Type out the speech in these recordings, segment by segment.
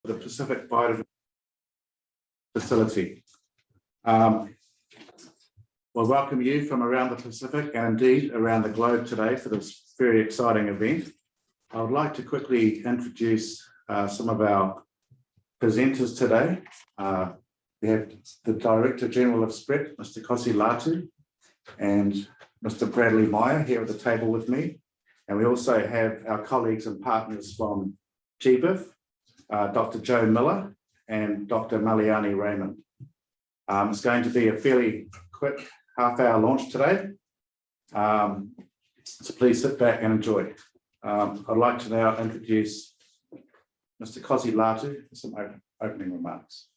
the Pacific Biodiversity Facility. Well, welcome you from around the Pacific and indeed around the globe today for this very exciting event. I would like to quickly introduce some of our presenters today. We have the Director General of SPREP, Mr. Kosi Latu, and Mr. Bradley Meyer here at the table with me. And we also have our colleagues and partners from GBIF, Dr. Joe Miller and Dr. Maliani Raymond. It's going to be a fairly quick half-hour launch today. So please sit back and enjoy. I'd like to now introduce Mr. Kosi Latu for some opening remarks.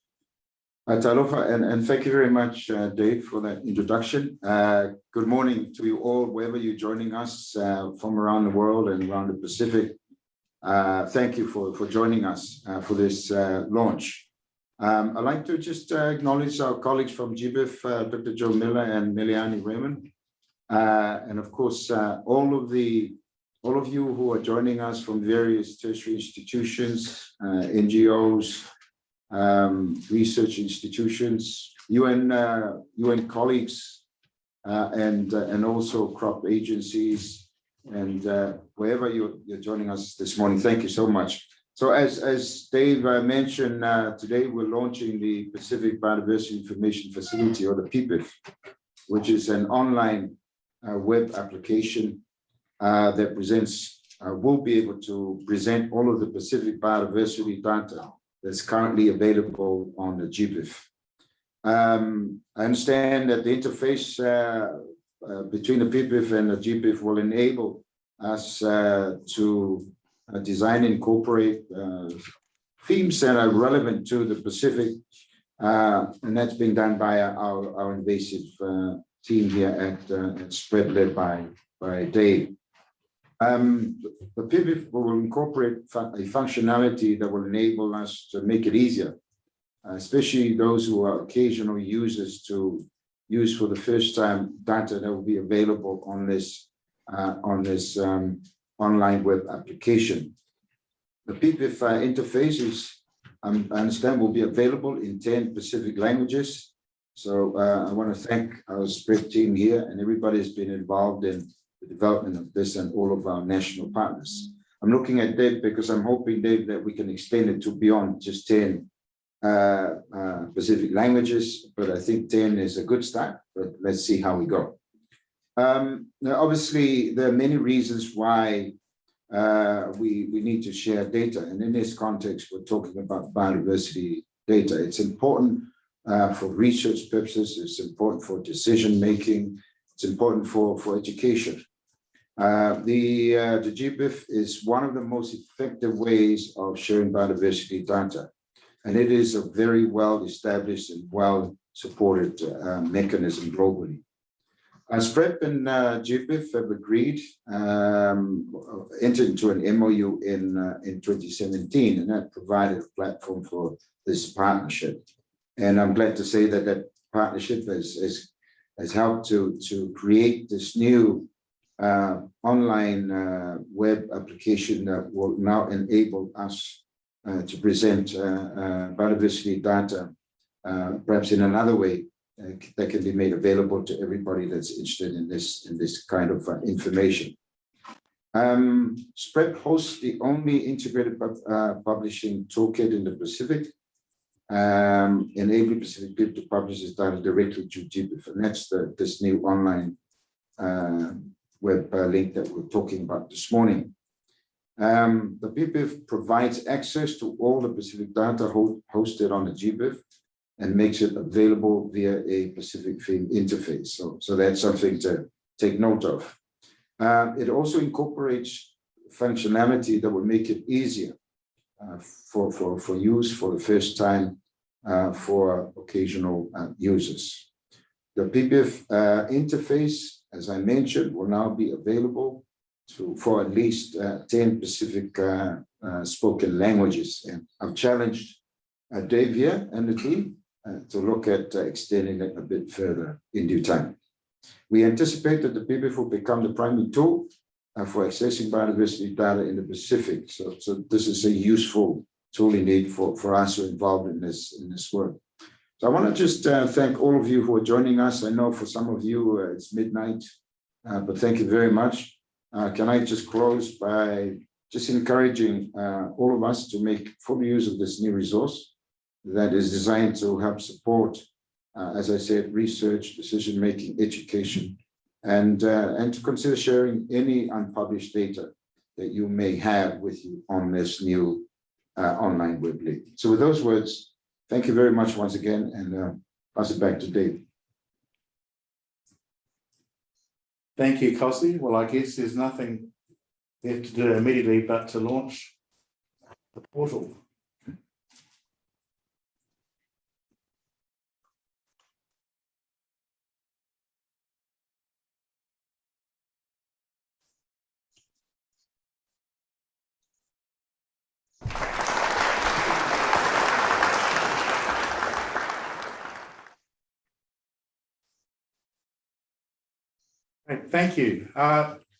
Talofa, and thank you very much, Dave, for that introduction. Good morning to you all, wherever you're joining us from around the world and around the Pacific. Thank you for joining us for this launch. I'd like to just acknowledge our colleagues from GBIF, Dr. Joe Miller and Maliani Raymond, and of course all of you who are joining us from various tertiary institutions, NGOs, research institutions, UN colleagues, and also crop agencies, and wherever you're joining us this morning. Thank you so much. So as Dave mentioned, today we're launching the Pacific Biodiversity Information Facility, or the PBIF, which is an online web application that will be able to present all of the Pacific biodiversity data that's currently available on the GBIF. I understand that the interface between the PBIF and the GBIF will enable us to design and incorporate themes that are relevant to the Pacific, and that's being done by our invasive team here at SPREP, led by Dave. The PBIF will incorporate a functionality that will enable us to make it easier, especially those who are occasional users, to use for the first time data that will be available on this online web application. The PBIF interface is, I understand, will be available in 10 Pacific languages. So I want to thank our SPREP team here and everybody who's been involved in the development of this and all of our national partners. I'm looking at Dave because I'm hoping, Dave, that we can extend it to beyond just 10 Pacific languages, but I think 10 is a good start, but let's see how we go. Now, obviously, there are many reasons why we need to share data. And in this context, we're talking about biodiversity data. It's important for research purposes. It's important for decision making. It's important for education. The GBIF is one of the most effective ways of sharing biodiversity data. And it is a very well-established and well-supported mechanism globally. SPREP and GBIF have agreed, entered into an MOU in 2017, and that provided a platform for this partnership. And I'm glad to say that that partnership has helped to create this new online web application that will now enable us to present biodiversity data, perhaps in another way that can be made available to everybody that's interested in this kind of information. SPREP hosts the only integrated publishing toolkit in the Pacific, enabling Pacific BIP to publish this data directly to GBIF, and that's this new online web link that we're talking about this morning. The PBIF provides access to all the Pacific data hosted on the GBIF and makes it available via a Pacific theme interface. So that's something to take note of. It also incorporates functionality that will make it easier for use for the first time for occasional users. The PBIF interface, as I mentioned, will now be available for at least 10 Pacific spoken languages. And I've challenged Dave here and the team to look at extending it a bit further in due time. We anticipate that the PBIF will become the primary tool for accessing biodiversity data in the Pacific. So this is a useful tool indeed for us who are involved in this work. So I want to just thank all of you who are joining us. I know for some of you it's midnight, but thank you very much. Can I just close by just encouraging all of us to make full use of this new resource that is designed to help support, as I said, research, decision-making, education, and to consider sharing any unpublished data that you may have with you on this new online web link. So with those words, thank you very much once again, and pass it back to Dave. Thank you, Kossi. Well, I guess there's nothing left to do immediately but to launch the portal. Great, thank you.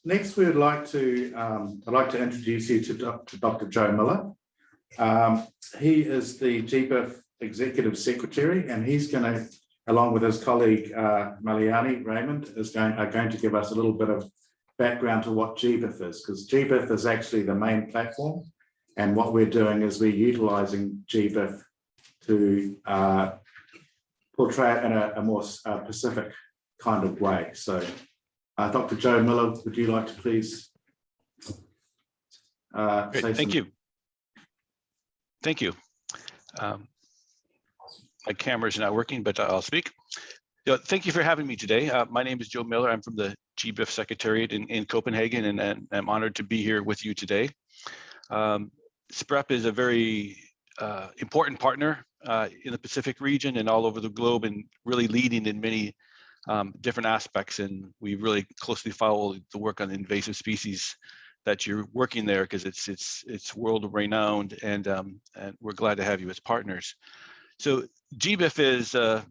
Next, we would like to, I'd like to introduce you to Dr. Joe Miller. He is the GBIF Executive Secretary, and he's going to, along with his colleague Maliani Raymond, are going to give us a little bit of background to what GBIF is, because GBIF is actually the main platform, and what we're doing is we're utilising GBIF to portray it in a more specific kind of way. So, Dr. Joe Miller, would you like to please Great, thank you. Thank you. My camera is not working, but I'll speak. Thank you for having me today. My name is Joe Miller. I'm from the GBIF Secretariat in Copenhagen, and I'm honored to be here with you today. SPREP is a very important partner in the Pacific region and all over the globe, and really leading in many different aspects, and we really closely follow the work on invasive species that you're working there, because it's world renowned, and we're glad to have you as partners. So GBIF is a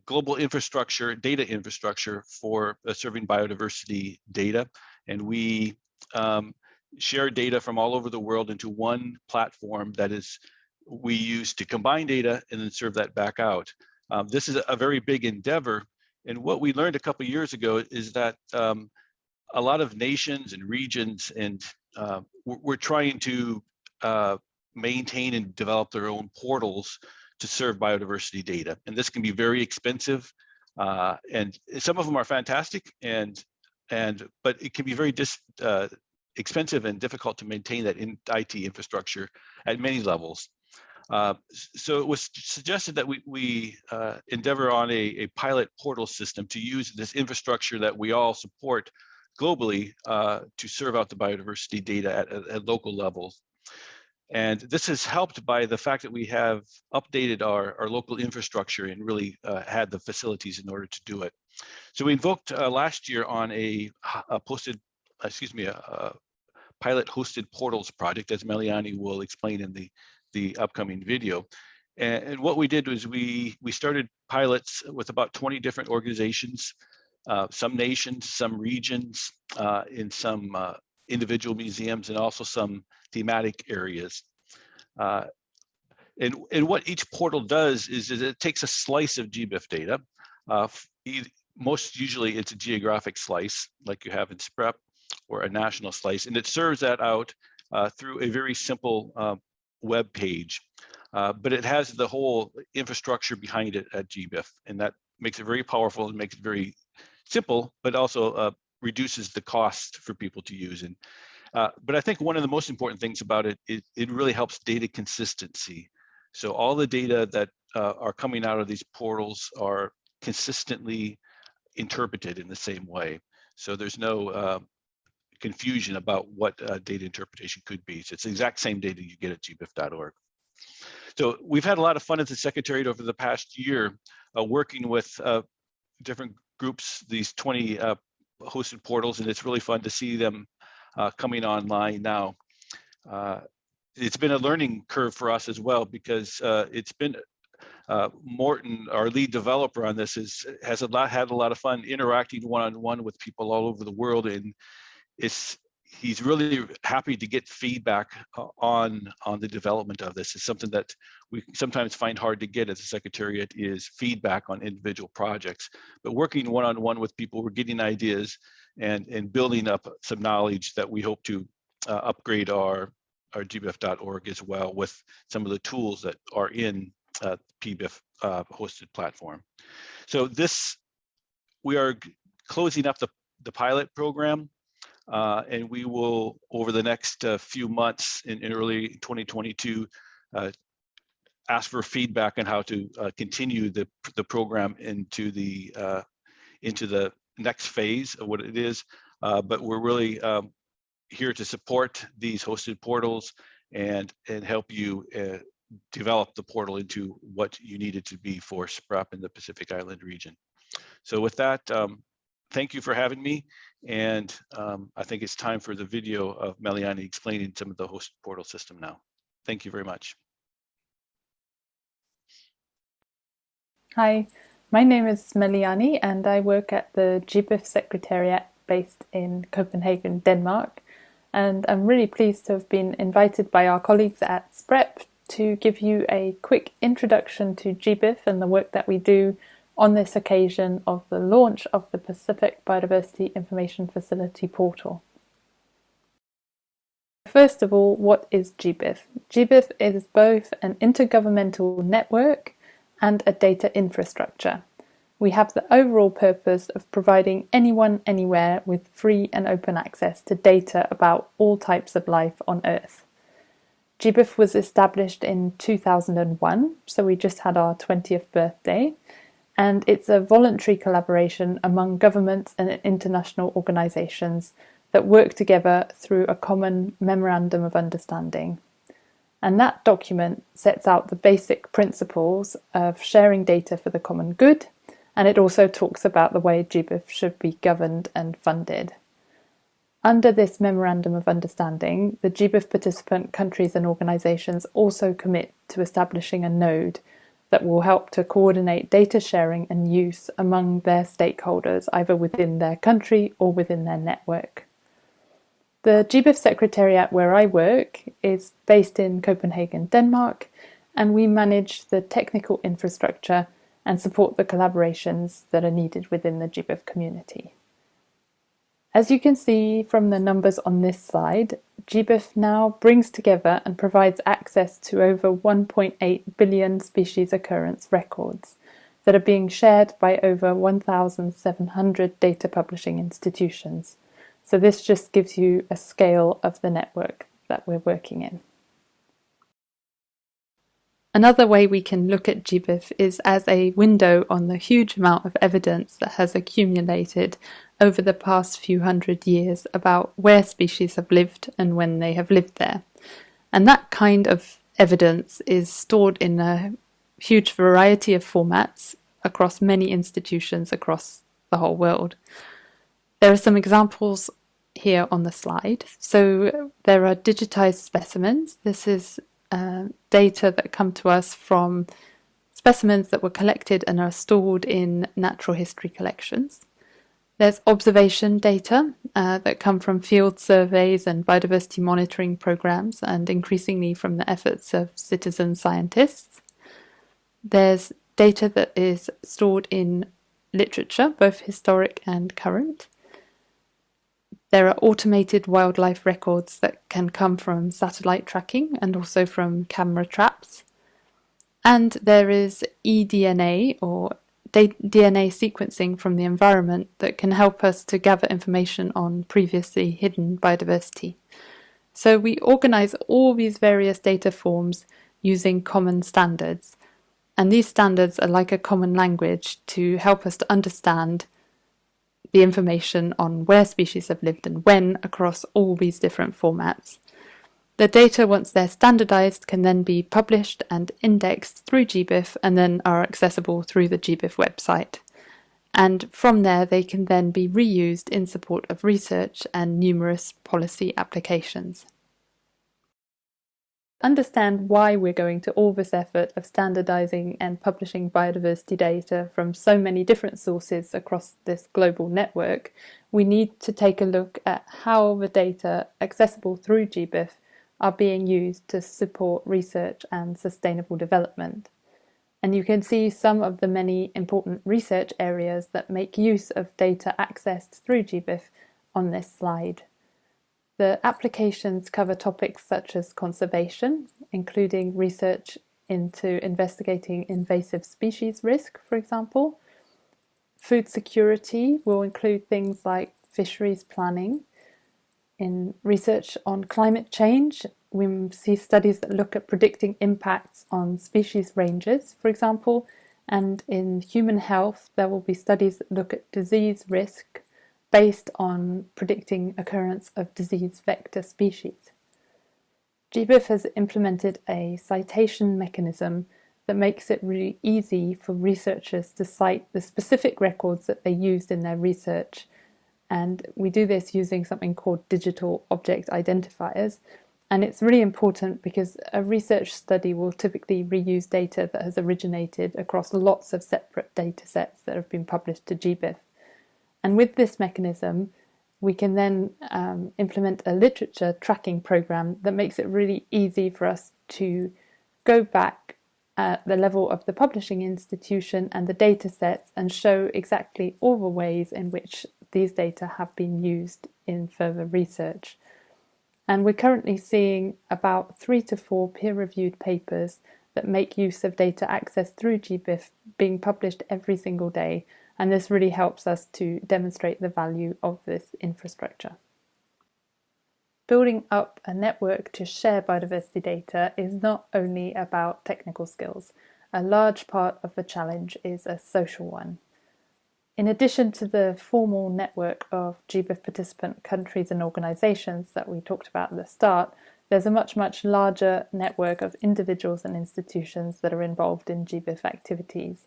global infrastructure, data infrastructure for serving biodiversity data, and we share data from all over the world into one platform that is we use to combine data and then serve that back out. This is a very big endeavor. And what we learned a couple of years ago is that a lot of nations and regions and we're trying to maintain and develop their own portals to serve biodiversity data. And this can be very expensive, and some of them are fantastic, but it can be very expensive and difficult to maintain that IT infrastructure at many levels. So it was suggested that we endeavor on a pilot portal system to use this infrastructure that we all support globally to serve out the biodiversity data at local levels. And this is helped by the fact that we have updated our local infrastructure and really had the facilities in order to do it. So we invoked last year on a pilot hosted portals project, as Meliani will explain in the upcoming video. And what we did was we started pilots with about 20 different organizations, some nations, some regions, in some individual museums, and also some thematic areas. And what each portal does is it takes a slice of GBIF data. Most usually it's a geographic slice, like you have in SPREP, or a national slice, and it serves that out through a very simple web page. But it has the whole infrastructure behind it at GBIF, and that makes it very powerful and makes it very simple, but also reduces the cost for people to use. And but I think one of the most important things about it is it really helps data consistency. So all the data that are coming out of these portals are consistently interpreted in the same way. So there's no confusion about what data interpretation could be. So it's the exact same data you get at gbif.org. So we've had a lot of fun at the Secretariat over the past year working with different groups, these 20 hosted portals, and it's really fun to see them coming online now. It's been a learning curve for us as well, because it's been Morton, our lead developer on this, had a lot of fun interacting one-on-one with people all over the world, and it's he's really happy to get feedback on the development of this. It's something that we sometimes find hard to get as a secretariat, is feedback on individual projects. But working one-on-one with people, we're getting ideas and building up some knowledge that we hope to upgrade our gbif.org as well with some of the tools that are in PBIF hosted platform. So we are closing up the pilot program. And we will, over the next few months in early 2022, ask for feedback on how to continue the program into the next phase of what it is. But we're really here to support these hosted portals and help you develop the portal into what you need it to be for SPRAP in the Pacific Island region. So with that, thank you for having me. And I think it's time for the video of Meliani explaining some of the host portal system now. Thank you very much. Hi, my name is Meliani and I work at the GBIF Secretariat based in Copenhagen, Denmark. And I'm really pleased to have been invited by our colleagues at SPREP to give you a quick introduction to GBIF and the work that we do on this occasion of the launch of the Pacific Biodiversity Information Facility portal. First of all, what is GBIF? GBIF is both an intergovernmental network and a data infrastructure. We have the overall purpose of providing anyone, anywhere with free and open access to data about all types of life on Earth. GBIF was established in 2001, so we just had our 20th birthday. And it's a voluntary collaboration among governments and international organisations that work together through a common memorandum of understanding. And that document sets out the basic principles of sharing data for the common good, and it also talks about the way GBIF should be governed and funded. Under this memorandum of understanding, the GBIF participant countries and organisations also commit to establishing a node that will help to coordinate data sharing and use among their stakeholders, either within their country or within their network. The GBIF Secretariat where I work is based in Copenhagen, Denmark, and we manage the technical infrastructure and support the collaborations that are needed within the GBIF community. As you can see from the numbers on this slide, GBIF now brings together and provides access to over 1.8 billion species occurrence records that are being shared by over 1,700 data publishing institutions. So this just gives you a scale of the network that we're working in. Another way we can look at GBIF is as a window on the huge amount of evidence that has accumulated over the past few hundred years about where species have lived and when they have lived there. And that kind of evidence is stored in a huge variety of formats across many institutions across the whole world. There are some examples here on the slide. So there are digitized specimens. This is data that come to us from specimens that were collected and are stored in natural history collections. There's observation data that come from field surveys and biodiversity monitoring programs, and increasingly from the efforts of citizen scientists. There's data that is stored in literature, both historic and current. There are automated wildlife records that can come from satellite tracking and also from camera traps. And there is eDNA, or DNA sequencing from the environment, that can help us to gather information on previously hidden biodiversity. So we organize all these various data forms using common standards. And these standards are like a common language to help us to understand the information on where species have lived and when across all these different formats. The data, once they're standardized, can then be published and indexed through GBIF and then are accessible through the GBIF website. And from there, they can then be reused in support of research and numerous policy applications. understand why we're going to all this effort of standardizing and publishing biodiversity data from so many different sources across this global network, we need to take a look at how the data accessible through GBIF are being used to support research and sustainable development. And you can see some of the many important research areas that make use of data accessed through GBIF on this slide. The applications cover topics such as conservation, including research into investigating invasive species risk, for example. Food security will include things like fisheries planning. In research on climate change, we see studies that look at predicting impacts on species ranges, for example, and in human health, there will be studies that look at disease risk based on predicting occurrence of disease vector species. GBIF has implemented a citation mechanism that makes it really easy for researchers to cite the specific records that they used in their research. And we do this using something called digital object identifiers. And it's really important because a research study will typically reuse data that has originated across lots of separate data sets that have been published to GBIF. And with this mechanism, we can then implement a literature tracking program that makes it really easy for us to go back at the level of the publishing institution and the data sets and show exactly all the ways in which these data have been used in further research. And we're currently seeing about 3 to 4 peer-reviewed papers that make use of data accessed through GBIF being published every single day. And this really helps us to demonstrate the value of this infrastructure. Building up a network to share biodiversity data is not only about technical skills. A large part of the challenge is a social one. In addition to the formal network of GBIF participant countries and organisations that we talked about at the start, there's a much larger network of individuals and institutions that are involved in GBIF activities.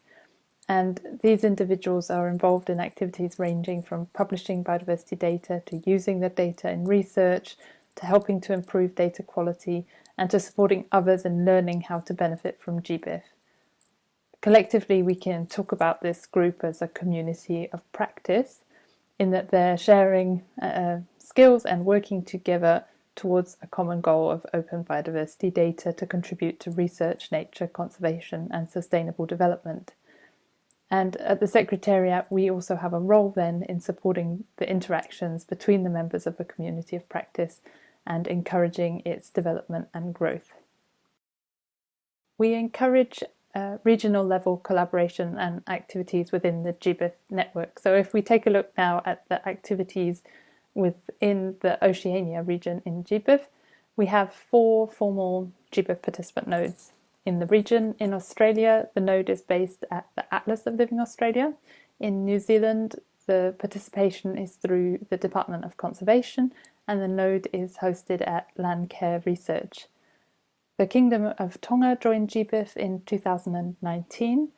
And these individuals are involved in activities ranging from publishing biodiversity data to using the data in research, to helping to improve data quality, and to supporting others in learning how to benefit from GBIF. Collectively, we can talk about this group as a community of practice, in that they're sharing skills and working together towards a common goal of open biodiversity data to contribute to research, nature, conservation, and sustainable development. And at the Secretariat, we also have a role then in supporting the interactions between the members of the community of practice and encouraging its development and growth. We encourage regional level collaboration and activities within the GBIF network. So if we take a look now at the activities within the Oceania region in GBIF, we have 4 formal GBIF participant nodes. In the region, in Australia, the node is based at the Atlas of Living Australia. In New Zealand, the participation is through the Department of Conservation, and the node is hosted at Landcare Research. The Kingdom of Tonga joined GBIF in 2019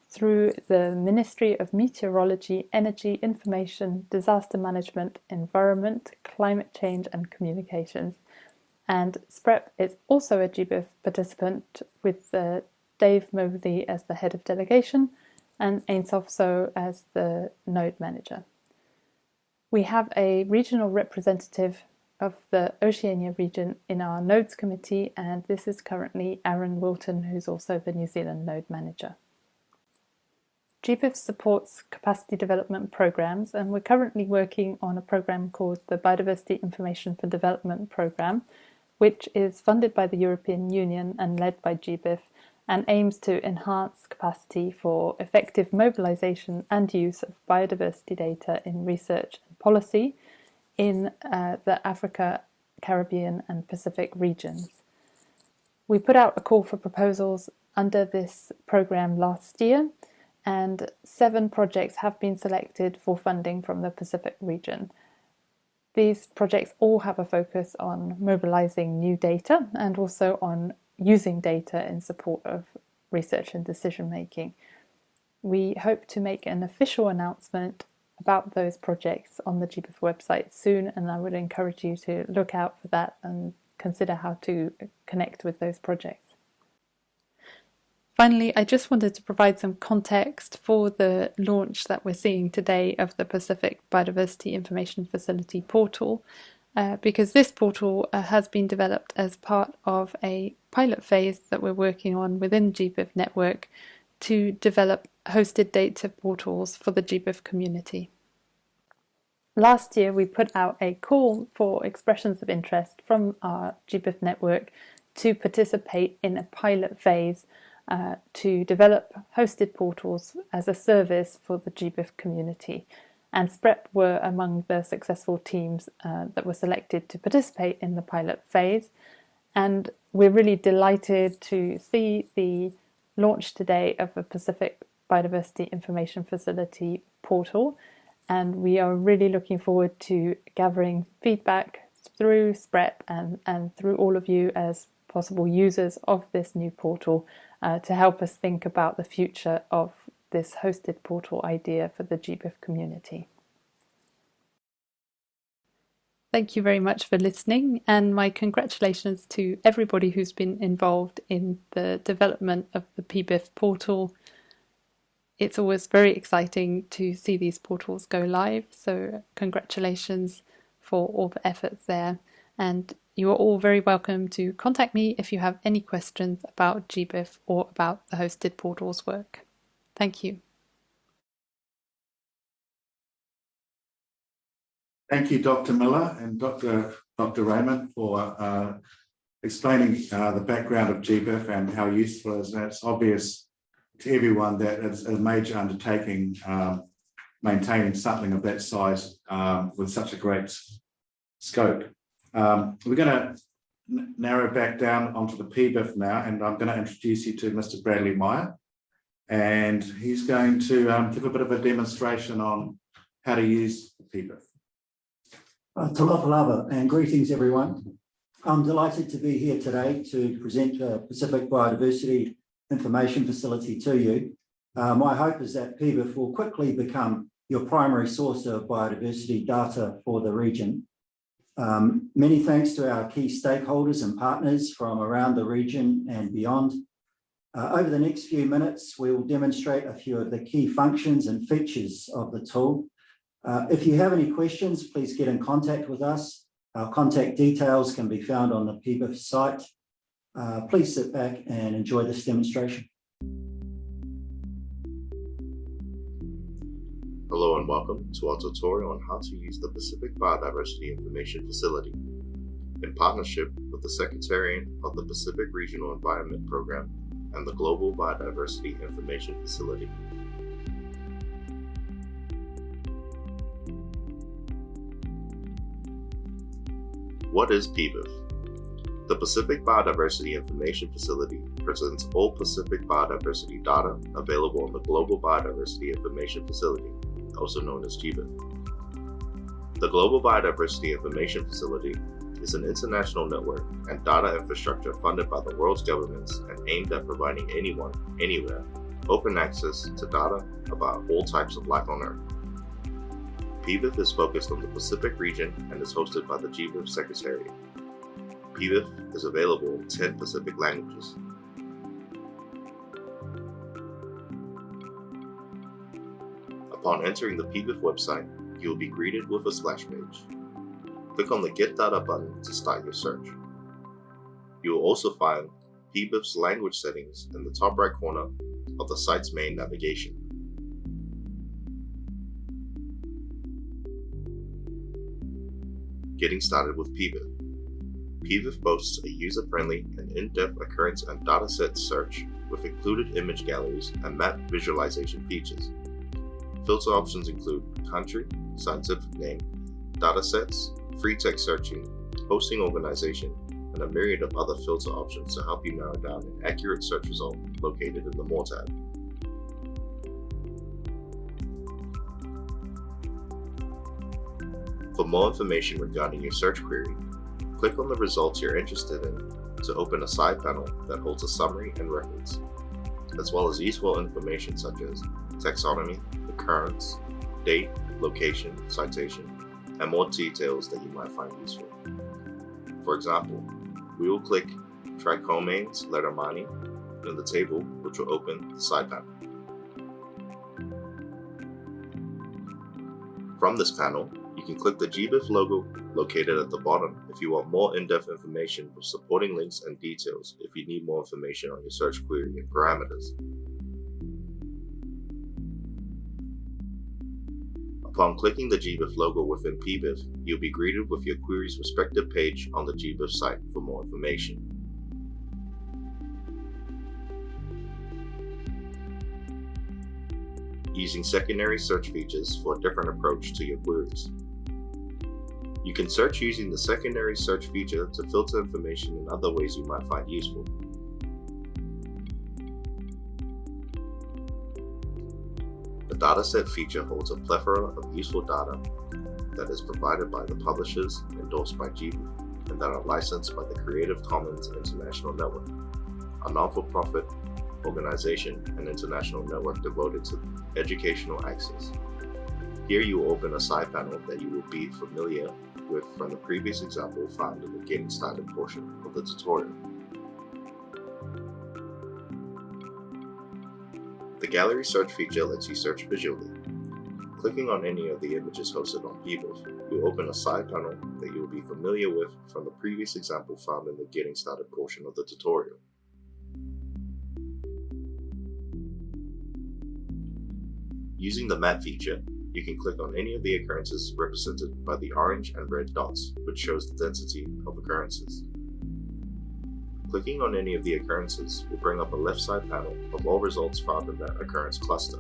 through the Ministry of Meteorology, Energy, Information, Disaster Management, Environment, Climate Change and Communications. And SPREP is also a GBIF participant with Dave Mobley as the head of delegation and Ainsof So as the node manager. We have a regional representative of the Oceania region in our nodes committee, and this is currently Aaron Wilton, who's also the New Zealand node manager. GBIF supports capacity development programs, and we're currently working on a program called the Biodiversity Information for Development program, which is funded by the European Union and led by GBIF, and aims to enhance capacity for effective mobilization and use of biodiversity data in research and policy in the Africa, Caribbean and Pacific regions. We put out a call for proposals under this program last year, and 7 projects have been selected for funding from the Pacific region. These projects all have a focus on mobilizing new data and also on using data in support of research and decision making. We hope to make an official announcement about those projects on the GBIF website soon, and I would encourage you to look out for that and consider how to connect with those projects. Finally, I just wanted to provide some context for the launch that we're seeing today of the Pacific Biodiversity Information Facility portal, because this portal has been developed as part of a pilot phase that we're working on within GBIF network to develop hosted data portals for the GBIF community. Last year, we put out a call for expressions of interest from our GBIF network to participate in a pilot phase to develop hosted portals as a service for the GBIF community. And SPREP were among the successful teams that were selected to participate in the pilot phase. And we're really delighted to see the launch today of the Pacific Biodiversity Information Facility portal. And we are really looking forward to gathering feedback through SPREP and through all of you as possible users of this new portal to help us think about the future of this hosted portal idea for the GBIF community. Thank you very much for listening, and my congratulations to everybody who's been involved in the development of the PBIF portal. It's always very exciting to see these portals go live, so congratulations for all the efforts there. And you are all very welcome to contact me if you have any questions about GBIF or about the hosted portals work. Thank you. Thank you, Dr. Miller and Dr. Raymond, for explaining the background of GBIF and how useful it is. And it's obvious to everyone that it's a major undertaking maintaining something of that size with such a great scope. We're going to narrow back down onto the PBIF now, and I'm going to introduce you to Mr. Bradley Meyer, and he's going to give a bit of a demonstration on how to use the PBIF. Talofa lava and greetings everyone. I'm delighted to be here today to present the Pacific Biodiversity Information Facility to you. My hope is that PBIF will quickly become your primary source of biodiversity data for the region. Many thanks to our key stakeholders and partners from around the region and beyond. Over the next few minutes, we will demonstrate a few of the key functions and features of the tool. If you have any questions, please get in contact with us. Our contact details can be found on the PBIF site. Please sit back and enjoy this demonstration. Hello and welcome to our tutorial on how to use the Pacific Biodiversity Information Facility in partnership with the Secretariat of the Pacific Regional Environment Program and the Global Biodiversity Information Facility. What is PBIF? The Pacific Biodiversity Information Facility presents all Pacific biodiversity data available on the Global Biodiversity Information Facility, also known as GBIF. The Global Biodiversity Information Facility is an international network and data infrastructure funded by the world's governments and aimed at providing anyone, anywhere, open access to data about all types of life on Earth. PBIF is focused on the Pacific region and is hosted by the GBIF Secretariat. PBIF is available in 10 Pacific languages. Upon entering the PBIF website, you will be greeted with a splash page. Click on the Get Data button to start your search. You will also find PBIF's language settings in the top right corner of the site's main navigation. Getting started with PBIF. PBIF boasts a user-friendly and in-depth occurrence and dataset search with included image galleries and map visualization features. Filter options include country, scientific name, datasets, free text searching, hosting organization, and a myriad of other filter options to help you narrow down an accurate search result located in the More tab. For more information regarding your search query, click on the results you're interested in to open a side panel that holds a summary and records, as well as useful information such as taxonomy, occurrence, date, location, citation, and more details that you might find useful. For example, we will click Trichomanes lettermani in the table, which will open the side panel. From this panel, you can click the GBIF logo located at the bottom if you want more in-depth information with supporting links and details if you need more information on your search query and parameters. Upon clicking the GBIF logo within PBIF, you'll be greeted with your query's respective page on the GBIF site for more information. Using secondary search features for a different approach to your queries. You can search using the secondary search feature to filter information in other ways you might find useful. The dataset feature holds a plethora of useful data that is provided by the publishers endorsed by GBIF and that are licensed by the Creative Commons International Network, a non-for-profit organization and international network devoted to educational access. Here you will open a side panel that you will be familiar with from the previous example found in the Getting Started portion of the tutorial. The gallery search feature lets you search visually. Clicking on any of the images hosted on PBIF, you'll open a side panel that you will be familiar with from the previous example found in the Getting Started portion of the tutorial. Using the map feature, you can click on any of the occurrences represented by the orange and red dots, which shows the density of occurrences. Clicking on any of the occurrences will bring up a left side panel of all results found in that occurrence cluster.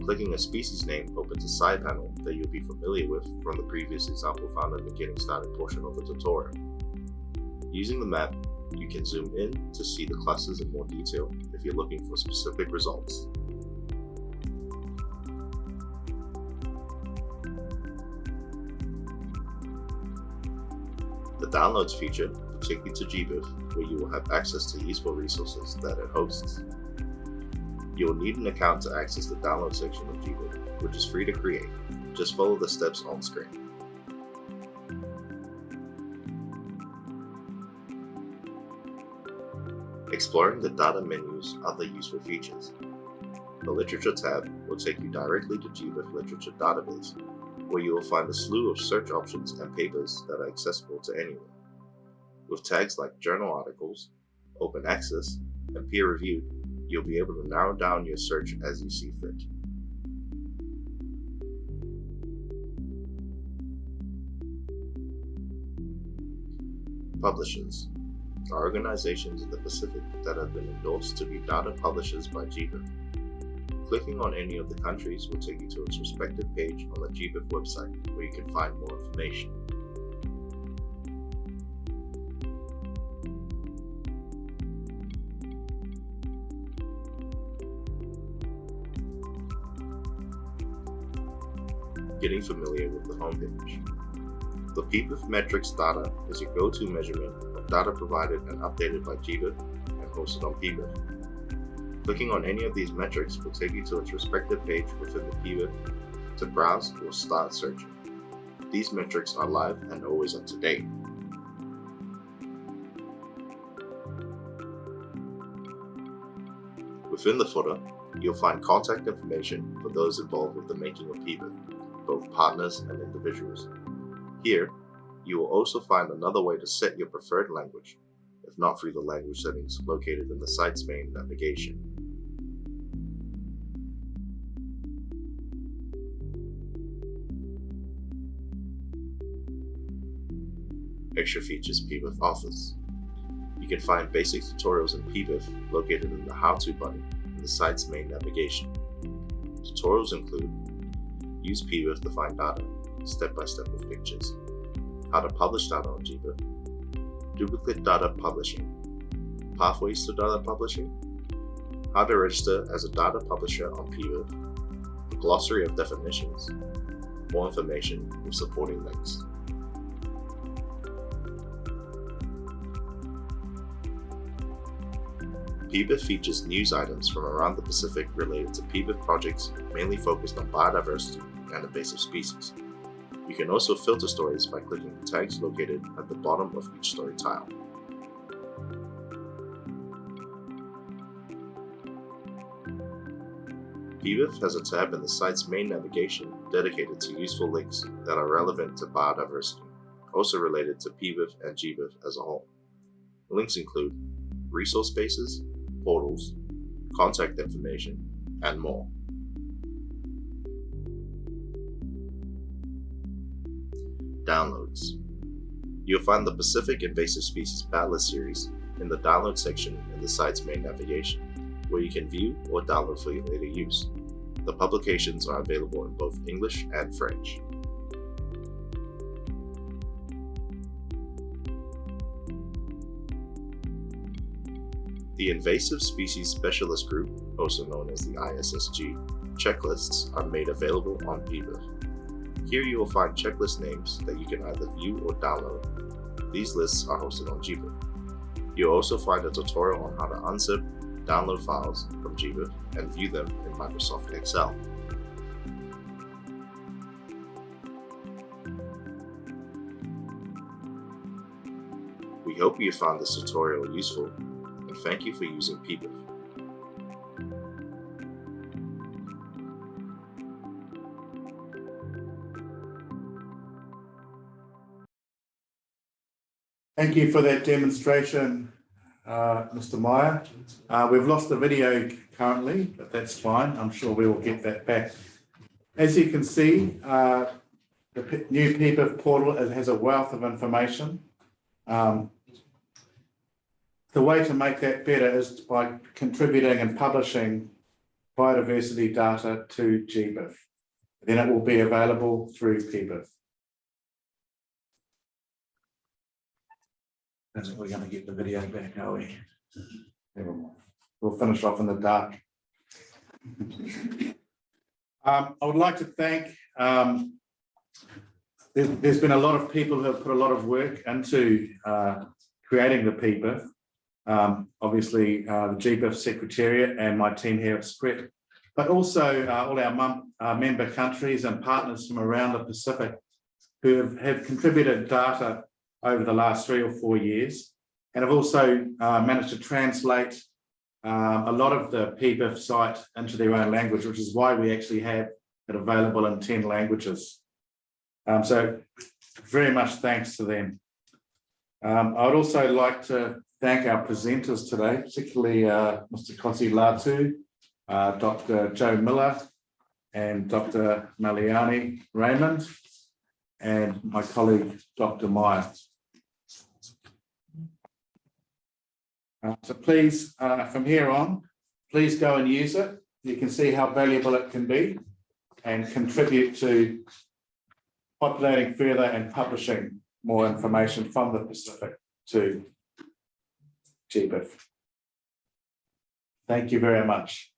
Clicking a species name opens a side panel that you'll be familiar with from the previous example found in the Getting Started portion of the tutorial. Using the map, you can zoom in to see the clusters in more detail if you're looking for specific results. The Downloads feature will take you to GBIF, where you will have access to useful resources that it hosts. You will need an account to access the download section of GBIF, which is free to create. Just follow the steps on screen. Exploring the data menu's other useful features. The Literature tab will take you directly to GBIF Literature Database, where you will find a slew of search options and papers that are accessible to anyone. With tags like journal articles, open access, and peer-reviewed, you'll be able to narrow down your search as you see fit. Publishers are organizations in the Pacific that have been endorsed to be data publishers by GBIF. Clicking on any of the countries will take you to its respective page on the GBIF website where you can find more information. Getting familiar with the homepage. The PBIF metrics data is your go-to measurement of data provided and updated by GBIF and hosted on PBIF. Clicking on any of these metrics will take you to its respective page within the PBIF to browse or start searching. These metrics are live and always up to date. Within the footer, you'll find contact information for those involved with the making of PBIF, both partners and individuals. Here, you will also find another way to set your preferred language, if not through the language settings located in the site's main navigation. Extra features PBIF offers. You can find basic tutorials in PBIF located in the How To button in the site's main navigation. Tutorials include use PBIF to find data, step-by-step with pictures, how to publish data on GBIF, duplicate data publishing, pathways to data publishing, how to register as a data publisher on PBIF, a glossary of definitions, more information with supporting links. PBIF features news items from around the Pacific related to PBIF projects mainly focused on biodiversity and invasive species. You can also filter stories by clicking the tags located at the bottom of each story tile. PBIF has a tab in the site's main navigation dedicated to useful links that are relevant to biodiversity, also related to PBIF and GBIF as a whole. The links include resource spaces, portals, contact information, and more. Downloads. You'll find the Pacific Invasive Species Battlist series in the download section in the site's main navigation, where you can view or download for your later use. The publications are available in both English and French. The Invasive Species Specialist Group, also known as the ISSG, checklists are made available on PBIF. Here you will find checklist names that you can either view or download. These lists are hosted on GBIF. You'll also find a tutorial on how to unzip, download files from GBIF, and view them in Microsoft Excel. We hope you found this tutorial useful, and thank you for using PBIF. Thank you for that demonstration, Mr. Meyer. We've lost the video currently, but that's fine. I'm sure we will get that back. As you can see, the new PBIF portal has a wealth of information. The way to make that better is by contributing and publishing biodiversity data to GBIF. Then it will be available through PBIF. I don't think we're going to get the video back, are we? Never mind. We'll finish off in the dark. I would like to thank, there's been a lot of people who have put a lot of work into creating the PBIF. Obviously, the GBIF Secretariat and my team here at SPRET, but also all our member countries and partners from around the Pacific who have contributed data over the last 3 or 4 years, and have also managed to translate a lot of the PBIF site into their own language, which is why we actually have it available in 10 languages. So very much thanks to them. I would also like to thank our presenters today, particularly Mr. Kosi Latu, Dr. Joe Miller, and Dr. Maliani Raymond, and my colleague, Dr. Meyer. So please, from here on, please go and use it. You can see how valuable it can be and contribute to populating further and publishing more information from the Pacific to GBIF. Thank you very much.